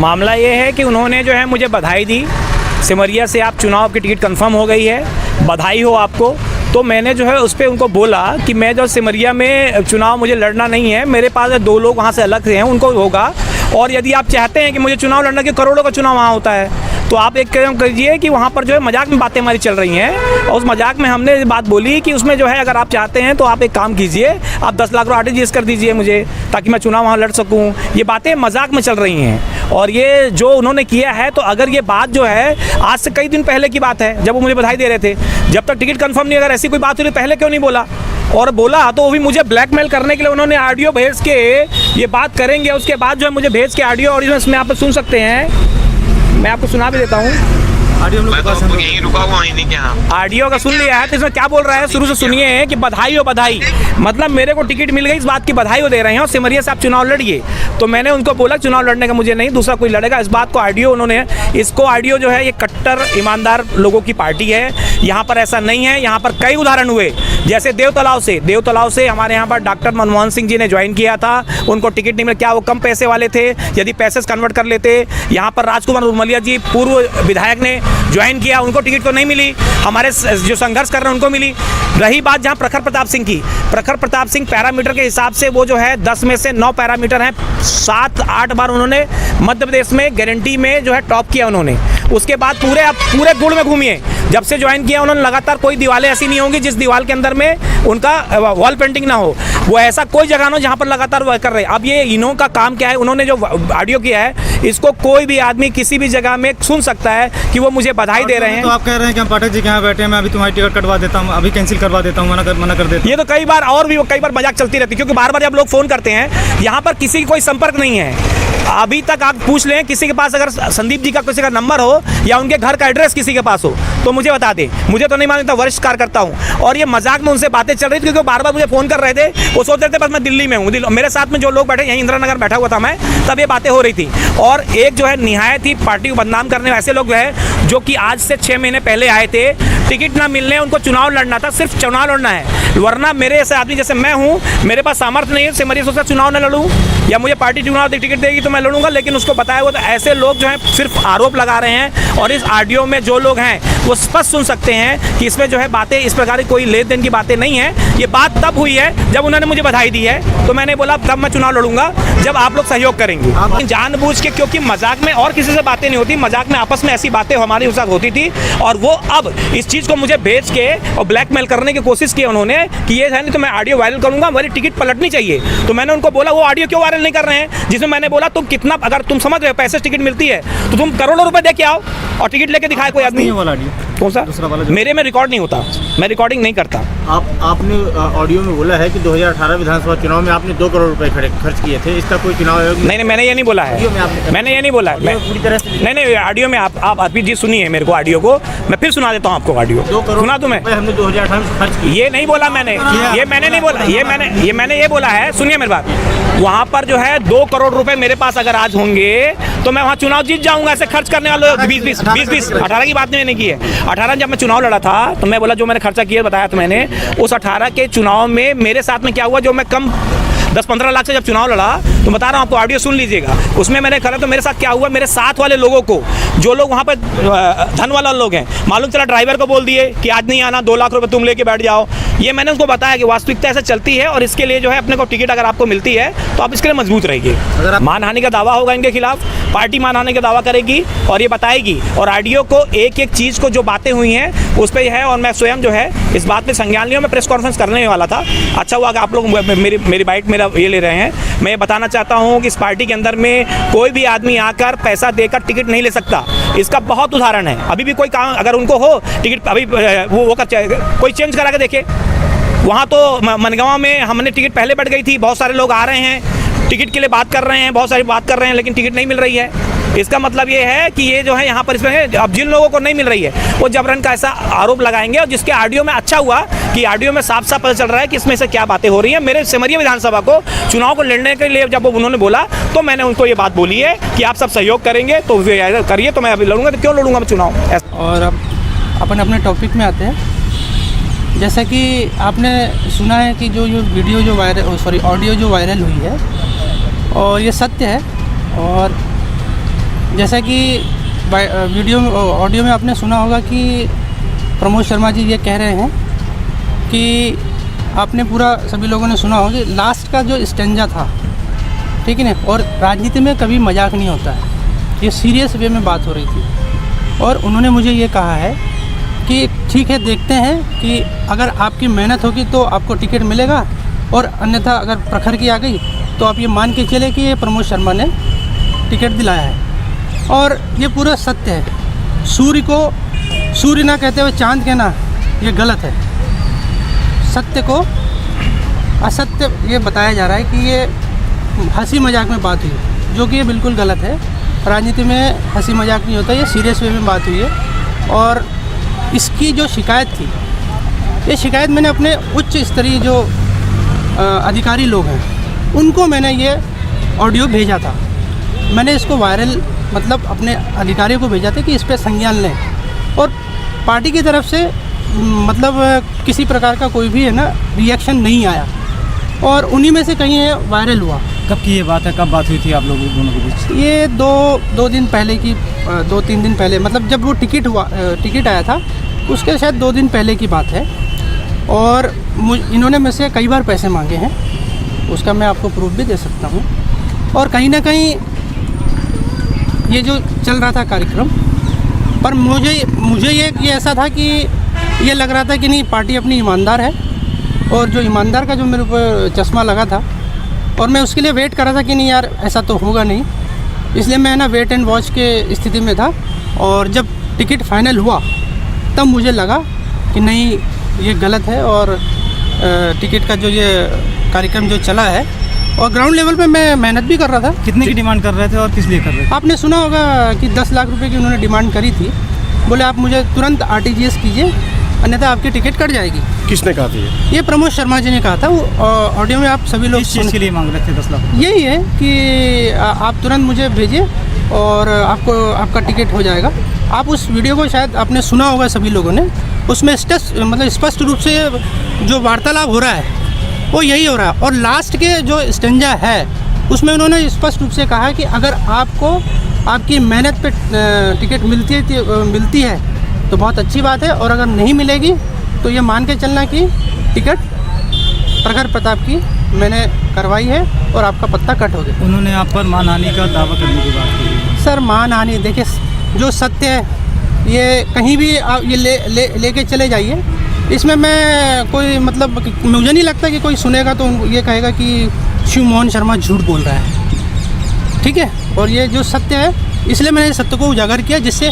मामला ये है कि उन्होंने जो है मुझे बधाई दी, सिमरिया से आप चुनाव की टिकट कंफर्म हो गई है, बधाई हो आपको। तो मैंने जो है उस पर उनको बोला कि मैं जो सिमरिया में चुनाव मुझे लड़ना नहीं है, मेरे पास 2 लोग वहाँ से अलग से हैं, उनको होगा। और यदि आप चाहते हैं कि मुझे चुनाव लड़ना, कि करोड़ों का चुनाव वहाँ होता है, तो आप एक काम कीजिए कि वहाँ पर जो है मजाक में बातें हमारी चल रही हैं, और उस मजाक में हमने बात बोली कि उसमें जो है अगर आप चाहते हैं तो आप एक काम कीजिए, आप 10 लाख रुपये RTGS कर दीजिए मुझे, ताकि मैं चुनाव वहाँ लड़ सकूँ। ये बातें मजाक में चल रही हैं, और ये जो उन्होंने किया है, तो अगर ये बात जो है आज से कई दिन पहले की बात है, जब वो मुझे बधाई दे रहे थे, जब तक टिकट कंफर्म नहीं, अगर ऐसी कोई बात हुई तो पहले क्यों नहीं बोला? और बोला तो वो भी मुझे ब्लैकमेल करने के लिए उन्होंने ऑडियो भेज के ये बात करेंगे, उसके बाद जो है मुझे भेज के ऑडियो, और इसमें आप सुन सकते हैं, मैं आपको सुना भी देता हूँ। ऑडियो यहीं रुका हुआ ही नहीं क्या? ऑडियो का सुन लिया है, तो इसमें क्या बोल रहा है, शुरू से सुनिए कि बधाई हो बधाई, मतलब मेरे को टिकट मिल गई, इस बात की बधाई हो दे रहे हैं, और सिमरिया से आप चुनाव लड़िए। तो मैंने उनको बोला चुनाव लड़ने का मुझे नहीं, दूसरा कोई लड़ेगा। इस बात को ऑडियो उन्होंने, इसको ऑडियो जो है ये कट्टर ईमानदार लोगों की पार्टी है, यहाँ पर ऐसा नहीं है। यहाँ पर कई उदाहरण हुए, जैसे देवतलाव से हमारे यहाँ पर डॉक्टर मनमोहन सिंह जी ने ज्वाइन किया था, उनको टिकट नहीं मिला। क्या वो कम पैसे वाले थे? यदि पैसे से कन्वर्ट कर लेते। यहाँ पर राजकुमार उमलिया जी पूर्व विधायक ने ज्वाइन किया, उनको टिकट तो नहीं मिली, हमारे जो संघर्ष कर रहे हैं उनको मिली। रही बात जहाँ प्रखर प्रताप सिंह की, प्रखर प्रताप सिंह पैरामीटर के हिसाब से वो जो है 10 में से 9 पैरामीटर हैं, 7-8 बार उन्होंने मध्य प्रदेश में गारंटी में जो है टॉप किया उन्होंने। उसके बाद पूरे गुड़ में घूमिए, जब से ज्वाइन किया उन्होंने लगातार कोई दीवारें ऐसी नहीं होंगी जिस दीवार के अंदर में उनका वॉल पेंटिंग ना हो, वो ऐसा कोई जगह ना हो जहाँ पर लगातार वह कर रहे हैं। अब ये इन्हों का काम क्या है, उन्होंने जो ऑडियो किया है, इसको कोई भी आदमी किसी भी जगह में सुन सकता है कि वो मुझे बधाई दे रहे हैं। तो आप कह रहे हैं कि हम पाठक जी के यहाँ बैठे हैं, मैं अभी तुम्हारी टिकट कटवा देता हूँ, अभी कैंसिल करवा देता हूँ, मना कर देता हूँ। ये तो कई बार मजाक चलती रहती है, क्योंकि बार जब लोग फ़ोन करते हैं, यहाँ पर किसी की कोई संपर्क नहीं है। अभी तक आप पूछ लें किसी के पास, अगर संदीप जी का किसी का नंबर हो या उनके घर का एड्रेस किसी के पास हो तो मुझे बता दें, मुझे तो नहीं मालूम था, वरिष्ठ कार्यकर्ता हूँ। और ये मजाक में उनसे बातें चल रही थी, क्योंकि बार मुझे फ़ोन कर रहे थे, वो सोच रहे थे बस मैं दिल्ली में हूँ। मेरे साथ में जो लोग बैठे, यहीं इंदिरा नगर बैठा हुआ था मैं, तब ये बातें हो रही थी। और एक जो है निहायत ही पार्टी को बदनाम करने ऐसे लोग हैं, जो कि आज से 6 महीने पहले आए थे, टिकट ना मिलने, उनको चुनाव लड़ना था, सिर्फ चुनाव लड़ना है। वरना मेरे ऐसे आदमी जैसे मैं हूँ, मेरे पास सामर्थ्य नहीं है सिमरिया से चुनाव न लड़ूँ, या मुझे पार्टी चुनाव टिकट देगी तो मैं लड़ूंगा, लेकिन उसको बताया हुआ। तो ऐसे लोग जो हैं सिर्फ आरोप लगा रहे हैं, और इस ऑडियो में जो लोग हैं वो स्पष्ट सुन सकते हैं कि इसमें जो है बातें इस प्रकार की कोई लेन देन की बातें नहीं है। ये बात तब हुई है जब उन्होंने मुझे बधाई दी है, तो मैंने बोला तब मैं चुनाव लड़ूंगा जब आप लोग सहयोग करेंगे। जानबूझ के, क्योंकि मजाक में और किसी से बातें नहीं होती, मजाक में आपस में ऐसी बातें हमारे साथ होती थी, और वो अब इस चीज़ को मुझे भेज के और ब्लैकमेल करने की कोशिश की उन्होंने कि ये है नहीं तो मैं ऑडियो वायरल करूंगा, मेरी टिकट पलटनी चाहिए। तो मैंने उनको बोला वो ऑडियो क्यों वायरल नहीं कर रहे हैं, जिसमें मैंने बोला तुम कितना, अगर तुम समझ रहे हो पैसे टिकट मिलती है तो तुम करोड़ों रुपए दे के आओ और टिकट लेके दिखाए कोई आदमी। कौन सा? मेरे में रिकॉर्ड नहीं होता, मैं रिकॉर्डिंग नहीं करता। आपने ऑडियो में बोला है कि 2018 विधानसभा चुनाव में आपने 2 करोड़ रुपए खर्च किए थे, इसका कोई चुनाव आयोग नहीं, मैंने ये नहीं बोला है, मैंने ये नहीं बोला है पूरी तरह से। नहीं, ऑडियो में आप अभी जी सुनिए मेरे को, ऑडियो को मैं फिर सुना देता हूँ आपको। ऑडियो 2 करोड़ सुना दूं मैं? हमने 2018 में खर्च किए, ये नहीं बोला मैंने, ये मैंने नहीं बोला, मैंने ये बोला है, सुनिए मेरी बात। वहाँ पर जो है 2 करोड़ रुपए मेरे पास अगर आज होंगे तो मैं वहाँ चुनाव जीत जाऊंगा। ऐसे खर्च करने वाले 20 18 की बात नहीं मैंने की है। 18 जब मैं चुनाव लड़ा था तो मैं बोला जो मैंने खर्चा किया बताया था मैंने। उस 18 के चुनाव में मेरे साथ में क्या हुआ, जो मैं कम 10-15 लाख से जब चुनाव लड़ा, तो बता रहा हूँ आपको, ऑडियो सुन लीजिएगा। उसमें मैंने कहा तो मेरे साथ क्या हुआ, मेरे साथ वाले लोगों को, जो लोग वहाँ पर धन वाला लोग हैं, मालूम चला ड्राइवर को बोल दिए कि आज नहीं आना, 2 लाख रुपए तुम लेके बैठ जाओ। ये मैंने उनको बताया कि वास्तविकता ऐसे चलती है, और इसके लिए जो है अपने को टिकट अगर आपको मिलती है तो आप इसके लिए मजबूत रहेंगे। मानहानि का दावा होगा इनके खिलाफ, पार्टी मानहानि का दावा करेगी और ये बताएगी। और ऑडियो को एक चीज़ को जो बातें हुई हैं उस पर है, और मैं स्वयं जो है इस बात पे संज्ञान लिया। मैं प्रेस कॉन्फ्रेंस करने वाला था, अच्छा हुआ कि आप लोग मेरी बाइट मेरा ये ले रहे हैं। मैं ये बताना चाहता हूँ कि इस पार्टी के अंदर में कोई भी आदमी आकर पैसा देकर टिकट नहीं ले सकता। इसका बहुत उदाहरण है। अभी भी कोई काम अगर उनको हो टिकट, अभी वो कोई चेंज करा के देखे। वहाँ तो मनगांव में हमने टिकट पहले बढ़ गई थी, बहुत सारे लोग आ रहे हैं टिकट के लिए बात कर रहे हैं, बहुत सारी बात कर रहे हैं, लेकिन टिकट नहीं मिल रही है। इसका मतलब ये है कि ये जो है यहाँ पर इसमें अब जिन लोगों को नहीं मिल रही है वो जबरन का ऐसा आरोप लगाएंगे। और जिसके ऑडियो में अच्छा हुआ कि ऑडियो में साफ साफ पता चल रहा है कि इसमें से क्या बातें हो रही हैं। मेरे सिमरिया विधानसभा को चुनाव को लड़ने के लिए जब उन्होंने बोला तो मैंने उनको ये बात बोली है कि आप सब सहयोग करेंगे तो करिए, तो मैं अभी लड़ूंगा, तो क्यों लड़ूंगा मैं चुनाव। और अब अपन अपने टॉपिक में आते हैं। जैसा कि आपने सुना है कि जो वीडियो जो ऑडियो जो वायरल हुई है और ये सत्य है, और जैसा कि वीडियो ऑडियो में आपने सुना होगा कि प्रमोद शर्मा जी ये कह रहे हैं कि आपने पूरा सभी लोगों ने सुना होगा कि लास्ट का जो स्टेंजा था, ठीक है ना, और राजनीति में कभी मजाक नहीं होता है, ये सीरियस वे में बात हो रही थी। और उन्होंने मुझे ये कहा है कि ठीक है, देखते हैं कि अगर आपकी मेहनत होगी तो आपको टिकट मिलेगा, और अन्यथा अगर प्रखर की आ गई तो आप ये मान के चले कि ये प्रमोद शर्मा ने टिकट दिलाया है। और ये पूरा सत्य है। सूर्य को सूर्य ना कहते हुए चांद कहना ये गलत है। सत्य को असत्य ये बताया जा रहा है कि ये हंसी मजाक में बात हुई, जो कि ये बिल्कुल गलत है। राजनीति में हंसी मजाक नहीं होता, ये सीरियस वे में बात हुई है। और इसकी जो शिकायत थी, ये शिकायत मैंने अपने उच्च स्तरीय जो अधिकारी लोग हैं उनको मैंने ये ऑडियो भेजा था। मैंने इसको वायरल मतलब अपने अधिकारियों को भेजा था कि इस पर संज्ञान लें, और पार्टी की तरफ से मतलब किसी प्रकार का कोई भी है ना रिएक्शन नहीं आया, और उन्हीं में से कहीं ये वायरल हुआ। कब की ये बात है, कब बात हुई थी आप लोगों दोनों के बीच? ये दो दिन पहले की 2-3 दिन पहले, मतलब जब वो टिकट आया था उसके शायद 2 दिन पहले की बात है। और इन्होंने मुझसे कई बार पैसे मांगे हैं, उसका मैं आपको प्रूफ भी दे सकता हूँ। और कहीं ना कहीं ये जो चल रहा था कार्यक्रम, पर मुझे ये ऐसा था कि ये लग रहा था कि नहीं, पार्टी अपनी ईमानदार है, और जो ईमानदार का जो मेरे ऊपर चश्मा लगा था, और मैं उसके लिए वेट कर रहा था कि नहीं यार ऐसा तो होगा नहीं, इसलिए मैं ना वेट एंड वॉच के स्थिति में था। और जब टिकट फाइनल हुआ तब मुझे लगा कि नहीं ये गलत है, और टिकट का जो ये कार्यक्रम जो चला है, और ग्राउंड लेवल पे मैं मेहनत भी कर रहा था। कितने की डिमांड कर रहे थे और किस लिए कर रहे थे? आपने सुना होगा कि 10 लाख रुपए की उन्होंने डिमांड करी थी। बोले आप मुझे तुरंत RTGS कीजिए, अन्यथा आपकी टिकट कट जाएगी। किसने कहा था ये प्रमोद शर्मा जी ने कहा था। वो ऑडियो में आप सभी लोग किस चीज़ के लिए मांग रहे थे 10 लाख? यही है कि आप तुरंत मुझे भेजिए और आपका टिकट हो जाएगा। आप उस वीडियो को शायद आपने सुना होगा सभी लोगों ने, उसमें स्पष्ट रूप से जो वार्तालाप हो रहा है वो यही हो रहा है। और लास्ट के जो स्टेंजा है उसमें उन्होंने स्पष्ट रूप से कहा कि अगर आपको आपकी मेहनत पे टिकट मिलती है तो बहुत अच्छी बात है, और अगर नहीं मिलेगी तो ये मान के चलना कि टिकट प्रखर प्रताप की मैंने करवाई है और आपका पत्ता कट हो गया। उन्होंने आप पर मानहानि का दावा करने की बात की। सर मानहानि देखिए, जो सत्य है ये कहीं भी आप ये लेके चले जाइए, इसमें मैं कोई मतलब मुझे नहीं लगता कि कोई सुनेगा तो ये कहेगा कि शिव मोहन शर्मा झूठ बोल रहा है, ठीक है। और ये जो सत्य है, इसलिए मैंने सत्य को उजागर किया, जिससे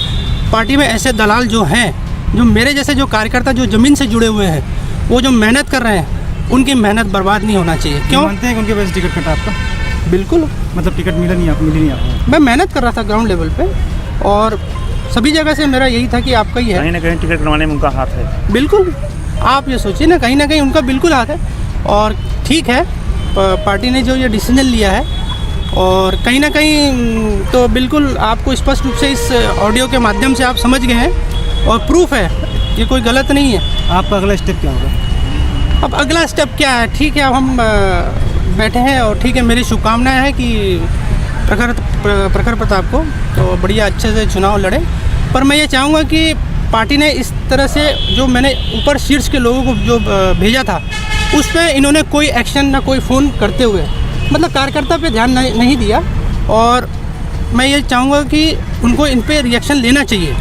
पार्टी में ऐसे दलाल जो हैं, जो मेरे जैसे जो कार्यकर्ता जो ज़मीन से जुड़े हुए हैं, वो जो मेहनत कर रहे हैं, उनकी मेहनत बर्बाद नहीं होना चाहिए। क्यों मानते हैं कि उनके वजह से टिकट कटा आपका? बिल्कुल, मतलब टिकट मिली नहीं आपको? मैं मेहनत कर रहा था ग्राउंड लेवल पे, और सभी जगह से मेरा यही था कि आपका ही है। कहीं ना कहीं टिकट बनवाने में उनका हाथ है। बिल्कुल, आप ये सोचिए ना, कहीं ना कहीं उनका बिल्कुल हाथ है। और ठीक है, पार्टी ने जो ये डिसीजन लिया है, और कहीं ना कहीं तो बिल्कुल आपको स्पष्ट रूप से इस ऑडियो के माध्यम से आप समझ गए हैं, और प्रूफ है, ये कोई गलत नहीं है। आपका अगला स्टेप क्या होगा? अब अगला स्टेप क्या है? ठीक है, अब हम बैठे हैं, और ठीक है, मेरी शुभकामनाएं हैं कि प्रखर प्रताप को तो बढ़िया अच्छे से चुनाव लड़े। पर मैं ये चाहूँगा कि पार्टी ने इस तरह से जो मैंने ऊपर शीर्ष के लोगों को जो भेजा था, उस पर इन्होंने कोई एक्शन ना कोई फ़ोन करते हुए मतलब कार्यकर्ता पे ध्यान नहीं दिया। और मैं ये चाहूँगा कि उनको इन पर रिएक्शन लेना चाहिए।